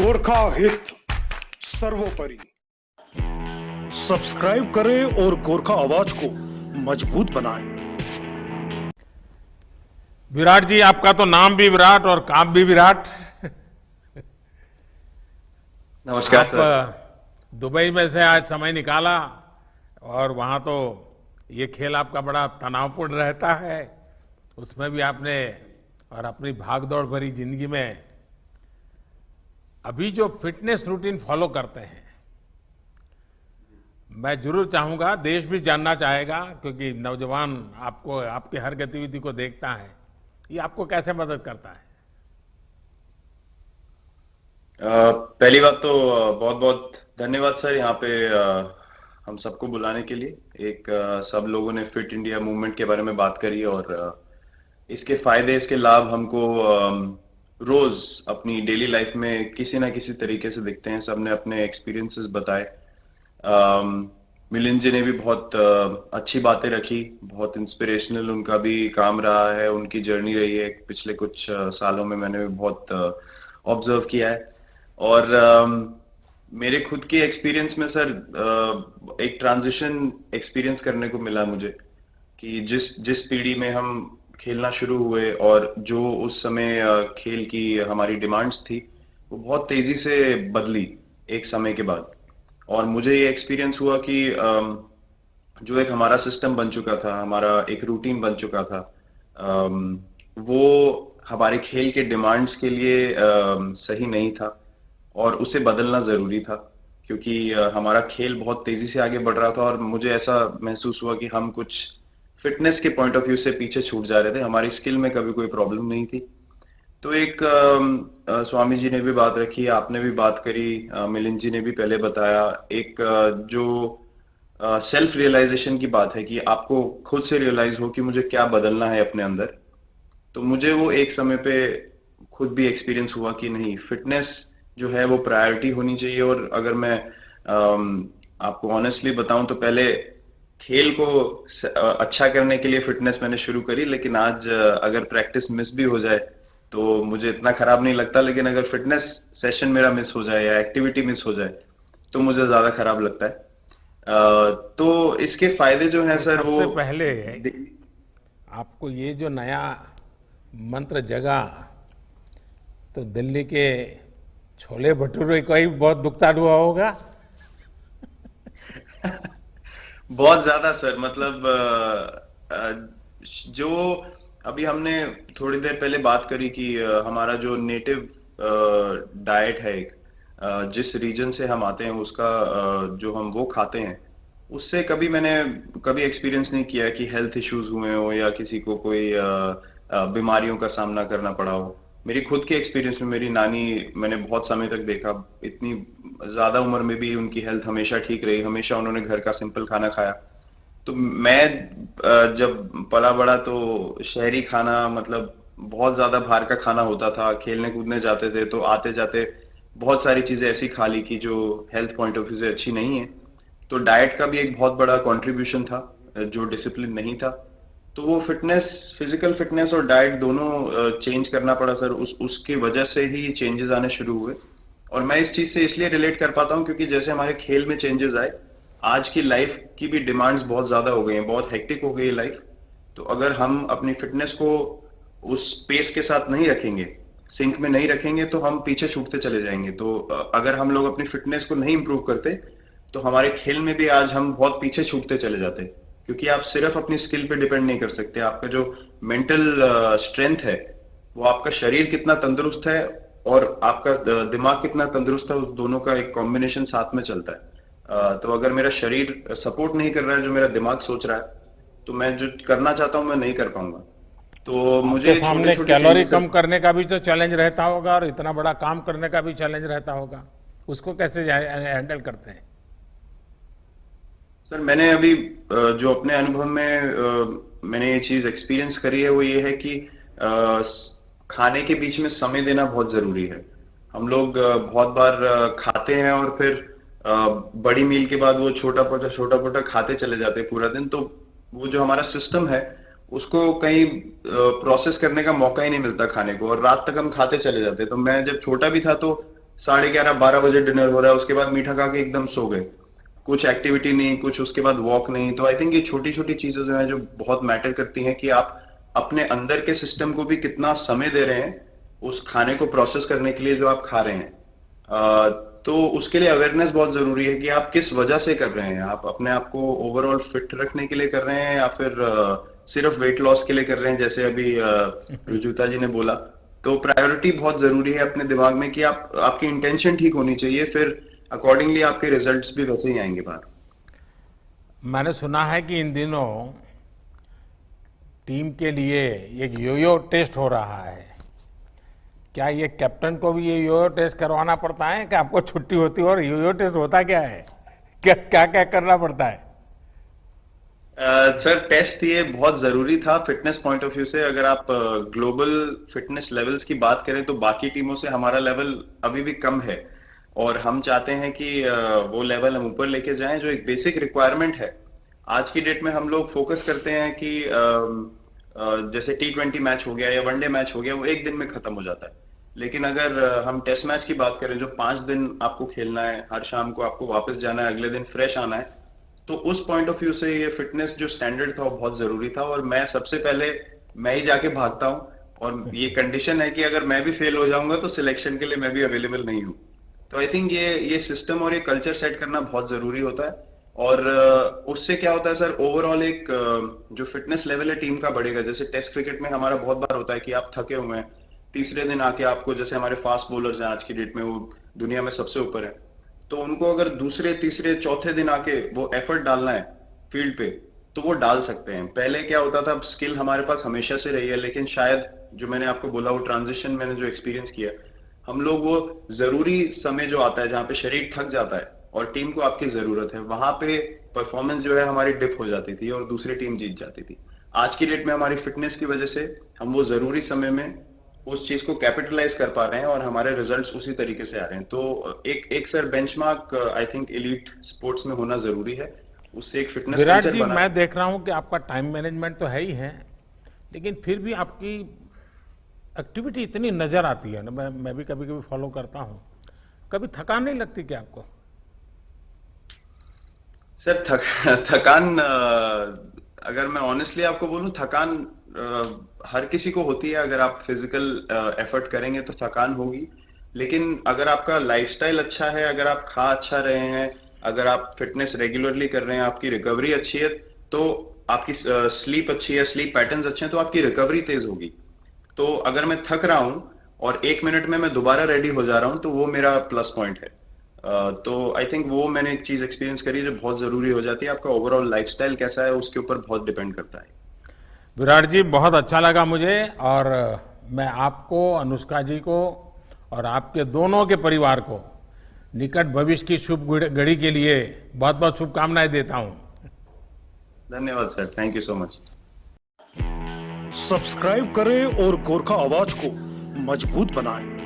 गोरखा हित सर्वोपरि। सब्सक्राइब करें और गोरखा आवाज को मजबूत बनाएं। विराट जी, आपका तो नाम भी विराट और काम भी विराट। नमस्कार आप सर। दुबई में से आज समय निकाला और वहां तो ये खेल आपका बड़ा तनावपूर्ण रहता है, उसमें भी आपने और अपनी भागदौड़ भरी जिंदगी में अभी जो फिटनेस रूटीन फॉलो करते हैं, मैं जरूर चाहूंगा, देश भी जानना चाहेगा, क्योंकि नौजवान आपको, आपकी हर गतिविधि को देखता है, ये आपको कैसे मदद करता है? पहली बात तो बहुत बहुत धन्यवाद सर, यहाँ पे हम सबको बुलाने के लिए। सब लोगों ने फिट इंडिया मूवमेंट के बारे में बात करी और इसके फायदे, इसके लाभ हमको रोज अपनी डेली लाइफ में किसी ना किसी तरीके से दिखते हैं। सबने अपने एक्सपीरियंसेस बताए। मिलिंद जी ने भी बहुत अच्छी बातें रखी, बहुत इंस्पिरेशनल उनका भी काम रहा है, उनकी जर्नी रही है पिछले कुछ सालों में, मैंने भी बहुत ऑब्जर्व किया है। और मेरे खुद के एक्सपीरियंस में सर एक ट्रांजिशन एक्सपीरियंस करने को मिला मुझे कि जिस पीढ़ी में हम खेलना शुरू हुए और जो उस समय खेल की हमारी डिमांड्स थी, वो बहुत तेजी से बदली एक समय के बाद। और मुझे ये एक्सपीरियंस हुआ कि जो एक हमारा सिस्टम बन चुका था, हमारा एक रूटीन बन चुका था, वो हमारे खेल के डिमांड्स के लिए सही नहीं था और उसे बदलना जरूरी था, क्योंकि हमारा खेल बहुत तेजी से आगे बढ़ रहा था और मुझे ऐसा महसूस हुआ कि हम कुछ फिटनेस के पॉइंट ऑफ व्यू से पीछे छूट जा रहे थे। हमारी स्किल में कभी कोई प्रॉब्लम नहीं थी। तो एक स्वामी जी ने भी बात रखी, आपने भी बात करी, मिलिंद जी ने भी पहले बताया, एक जो सेल्फ रियलाइजेशन की बात है कि आपको खुद से रियलाइज हो कि मुझे क्या बदलना है अपने अंदर। तो मुझे वो एक समय पे खुद भी एक्सपीरियंस हुआ कि नहीं, फिटनेस जो है वो प्रायोरिटी होनी चाहिए। और अगर मैं आपको ऑनेस्टली बताऊं तो पहले खेल को अच्छा करने के लिए फिटनेस मैंने शुरू करी, लेकिन आज अगर प्रैक्टिस मिस भी हो जाए तो मुझे इतना खराब नहीं लगता, लेकिन अगर फिटनेस सेशन मेरा मिस हो जाए या एक्टिविटी मिस हो जाए तो मुझे ज्यादा खराब लगता है। तो इसके फायदे जो हैं तो सर, सबसे वो पहले आपको ये जो नया मंत्र जगा, तो दिल्ली के छोले भटूरे का ही बहुत भुगतान हुआ होगा। बहुत ज्यादा सर। मतलब जो अभी हमने थोड़ी देर पहले बात करी कि हमारा जो नेटिव डाइट है, एक जिस रीजन से हम आते हैं उसका जो हम वो खाते हैं, उससे मैंने कभी एक्सपीरियंस नहीं किया कि हेल्थ इश्यूज हुए हो या किसी को कोई बीमारियों का सामना करना पड़ा हो। मेरी खुद के एक्सपीरियंस में मेरी नानी, मैंने बहुत समय तक देखा, इतनी ज्यादा उम्र में भी उनकी हेल्थ हमेशा ठीक रही, हमेशा उन्होंने घर का सिंपल खाना खाया। तो मैं जब पला बड़ा तो शहरी खाना, मतलब बहुत ज्यादा बाहर का खाना होता था, खेलने कूदने जाते थे तो आते जाते बहुत सारी चीजें ऐसी खा ली कि जो हेल्थ पॉइंट ऑफ व्यू से अच्छी नहीं है। तो डाइट का भी एक बहुत बड़ा कंट्रीब्यूशन था, जो डिसिप्लिन नहीं था। तो वो फिटनेस, फिजिकल फिटनेस और डाइट दोनों चेंज करना पड़ा सर। उसकी वजह से ही चेंजेस आने शुरू हुए। और मैं इस चीज से इसलिए रिलेट कर पाता हूँ क्योंकि जैसे हमारे खेल में चेंजेस आए, आज की लाइफ की भी डिमांड्स बहुत ज्यादा हो गई हैं, बहुत हेक्टिक हो गई है लाइफ। तो अगर हम अपनी फिटनेस को उस पेस के साथ नहीं रखेंगे, सिंक में नहीं रखेंगे, तो हम पीछे छूटते चले जाएंगे। तो अगर हम लोग अपनी फिटनेस को नहीं इंप्रूव करते तो हमारे खेल में भी आज हम बहुत पीछे छूटते चले जाते, क्योंकि आप सिर्फ अपनी स्किल पे डिपेंड नहीं कर सकते। आपका जो मेंटल स्ट्रेंथ है, वो आपका शरीर कितना तंदुरुस्त है और आपका दिमाग कितना तंदुरुस्त है, उस दोनों का एक कॉम्बिनेशन साथ में चलता है। तो अगर मेरा शरीर सपोर्ट नहीं कर रहा है जो मेरा दिमाग सोच रहा है, तो मैं जो करना चाहता हूं मैं नहीं कर पाऊंगा। तो मुझे आपके ये छोटे सामने छोटे कैलोरी चेंजेस। कम करने का भी तो चैलेंज रहता होगा और इतना बड़ा काम करने का भी चैलेंज रहता होगा, उसको कैसे हैंडल करते हैं? सर मैंने अभी जो अपने अनुभव में मैंने ये चीज एक्सपीरियंस करी है, वो ये है कि खाने के बीच में समय देना बहुत जरूरी है। हम लोग बहुत बार खाते हैं और फिर बड़ी मील के बाद वो छोटा पोटा खाते चले जाते हैं पूरा दिन। तो वो जो हमारा सिस्टम है, उसको कहीं प्रोसेस करने का मौका ही नहीं मिलता खाने को, और रात तक हम खाते चले जाते हैं। तो मैं जब छोटा भी था तो 11:30 बजे डिनर हो रहा है, उसके बाद मीठा खा के एकदम सो गए, कुछ एक्टिविटी नहीं, कुछ उसके बाद वॉक नहीं। तो आई थिंक ये छोटी छोटी चीजें जो है जो बहुत मैटर करती हैं कि आप अपने अंदर के सिस्टम को भी कितना समय दे रहे हैं उस खाने को प्रोसेस करने के लिए जो आप खा रहे हैं। तो उसके लिए अवेयरनेस बहुत जरूरी है कि आप किस वजह से कर रहे हैं। आप अपने आप को ओवरऑल फिट रखने के लिए कर रहे हैं या फिर सिर्फ वेट लॉस के लिए कर रहे हैं, जैसे अभी रुजुता जी ने बोला। तो प्रायोरिटी बहुत जरूरी है अपने दिमाग में कि आपकी इंटेंशन ठीक होनी चाहिए, फिर अकॉर्डिंगली आपके रिजल्ट्स भी वैसे ही आएंगे बाहर। मैंने सुना है कि इन दिनों टीम के लिए एक योयो टेस्ट हो रहा है। क्या ये कैप्टन को भी ये योयो टेस्ट करवाना पड़ता है कि आपको छुट्टी होती है? और योयो टेस्ट होता क्या है, क्या क्या क्या करना पड़ता है? सर टेस्ट ये बहुत जरूरी था फिटनेस पॉइंट ऑफ व्यू से। अगर आप ग्लोबल फिटनेस लेवल्स की बात करें तो बाकी टीमों से हमारा लेवल अभी भी कम है, और हम चाहते हैं कि वो लेवल हम ऊपर लेके जाएं। जो एक बेसिक रिक्वायरमेंट है आज की डेट में, हम लोग फोकस करते हैं कि जैसे T20 मैच हो गया या वनडे मैच हो गया, वो एक दिन में खत्म हो जाता है। लेकिन अगर हम टेस्ट मैच की बात करें जो 5 दिन आपको खेलना है, हर शाम को आपको वापस जाना है, अगले दिन फ्रेश आना है, तो उस पॉइंट ऑफ व्यू से ये फिटनेस जो स्टैंडर्ड था वो बहुत जरूरी था। और मैं सबसे पहले मैं ही जाके भागता हूँ, और ये कंडीशन है कि अगर मैं भी फेल हो जाऊंगा तो सिलेक्शन के लिए मैं भी अवेलेबल नहीं हूँ। तो आई थिंक ये सिस्टम और ये कल्चर सेट करना बहुत जरूरी होता है। और उससे क्या होता है सर, ओवरऑल एक जो फिटनेस लेवल है टीम का बढ़ेगा। जैसे टेस्ट क्रिकेट में हमारा बहुत बार होता है कि आप थके हुए हैं, तीसरे दिन आके आपको, जैसे हमारे फास्ट बॉलर्स हैं आज की डेट में, वो दुनिया में सबसे ऊपर है, तो उनको अगर दूसरे तीसरे चौथे दिन आके वो एफर्ट डालना है फील्ड पे तो वो डाल सकते हैं। पहले क्या होता था, स्किल हमारे पास हमेशा से रही है, लेकिन शायद जो मैंने आपको बोला वो ट्रांजिशन मैंने जो एक्सपीरियंस किया, हम लोग वो जरूरी समय जो आता है जहाँ पे शरीर थक जाता है और टीम को आपकी जरूरत है, वहां पे परफॉर्मेंस जो है हमारी डिप हो जाती थी और दूसरी टीम जीत जाती थी। आज की डेट में हमारी फिटनेस की वजह से हम वो जरूरी समय में उस चीज को कैपिटलाइज कर पा रहे हैं और हमारे रिजल्ट्स उसी तरीके से आ रहे हैं। तो एक sir benchmark I think elite sports में होना जरूरी है, उससे एक फिटनेस विराट कल्चर जी, बना। मैं देख रहा हूं कि आपका टाइम मैनेजमेंट तो है ही है, लेकिन फिर भी आपकी एक्टिविटी इतनी नजर आती है ना, मैं भी कभी कभी फॉलो करता हूं। कभी थकान नहीं लगती क्या आपको? सर थकान अगर मैं ऑनेस्टली आपको बोलूं, थकान हर किसी को होती है। अगर आप फिजिकल एफर्ट करेंगे तो थकान होगी, लेकिन अगर आपका लाइफस्टाइल अच्छा है, अगर आप खा अच्छा रहे हैं, अगर आप फिटनेस रेगुलरली कर रहे हैं, आपकी रिकवरी अच्छी है, तो आपकी स्लीप अच्छी है, स्लीप पैटर्न्स अच्छे हैं, तो आपकी रिकवरी तेज होगी। तो अगर मैं थक रहा हूं और 1 मिनट में मैं दोबारा रेडी हो जा रहा हूं तो वो मेरा प्लस पॉइंट है। तो आई थिंक वो मैंने एक चीज एक्सपीरियंस करी जो बहुत जरूरी हो जाती है। आपका ओवरऑल लाइफस्टाइल कैसा है उसके ऊपर बहुत डिपेंड करता है। विराट जी, बहुत अच्छा लगा मुझे, और मैं आपको, अनुष्का जी को और आपके दोनों के परिवार को निकट भविष्य की शुभ घड़ी के लिए बहुत बहुत शुभकामनाएं देता हूं। धन्यवाद sir, thank you so much. Subscribe करें और गोरखा आवाज को मजबूत बनाएं।